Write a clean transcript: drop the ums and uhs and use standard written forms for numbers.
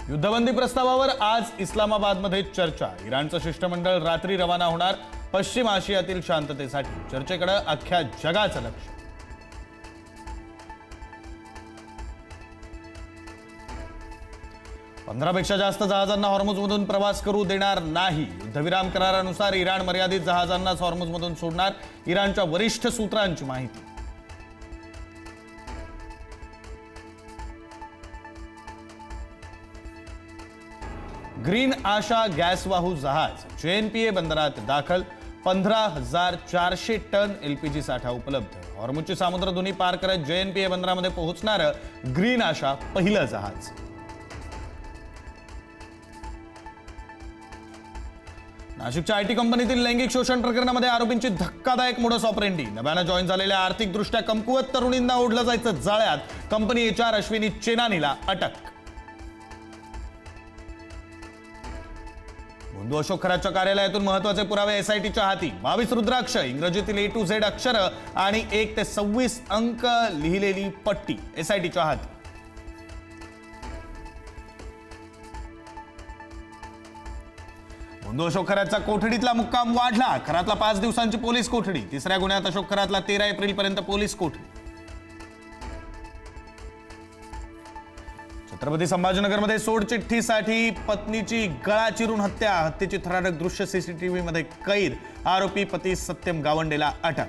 युद्धबंदी प्रस्तावावर आज इस्लामाबादमध्ये चर्चा। इराणचं शिष्टमंडळ रात्री रवाना होणार। पश्चिम आशियातील शांततेसाठी चर्चेकडे अख्ख्या जगाचं लक्ष। पेक्षा जास्त जहाजांना हॉर्मुझमधून प्रवास करू देणार नाही। युद्धविराम करारानुसार इराण मर्यादित जहाजांनाच हॉर्मुझमधून सोडणार। इराणच्या वरिष्ठ सूत्रांची माहिती। ग्रीन आशा गॅसवाहू जहाज JNPA बंदरात दाखल। 15,400 टन LPG साठा उपलब्ध। हॉर्मुझची सामुद्रधुनी पार करत JNPA बंदरामध्ये पोहोचणार ग्रीन आशा पहिलं जहाज। नाशिकच्या IT कंपनीतील लैंगिक शोषण प्रकरणामध्ये आरोपींची धक्कादायक मोडस ऑपरेंडी। नव्यानं जॉईन झालेल्या आर्थिकदृष्ट्या कमकुवत तरुणींना ओढलं जायचं जाळ्यात। कंपनी HR अश्विनी चेनानीला अटक। बंधू अशोक खरातच्या कार्यालयातून महत्त्वाचे पुरावे SITच्या हाती। 22 रुद्राक्ष, इंग्रजीतील A to Z अक्षर आणि 1 ते 26 अंक लिहिलेली पट्टी SITच्या हाती। बंधू अशोक खरातचा कोठडीतला मुक्काम वाढला। खरातला 5 दिवसांची पोलीस कोठडी। तिसऱ्या गुन्ह्यात अशोक खरातला 13 एप्रिलपर्यंत पोलीस कोठडी। छत्रपती संभाजीनगरमध्ये सोडचिठ्ठीसाठी पत्नीची गळा चिरून हत्या। हत्येची थरारक दृश्य CCTV मध्ये कैद। आरोपी पती सत्यम गावंडेला अटक।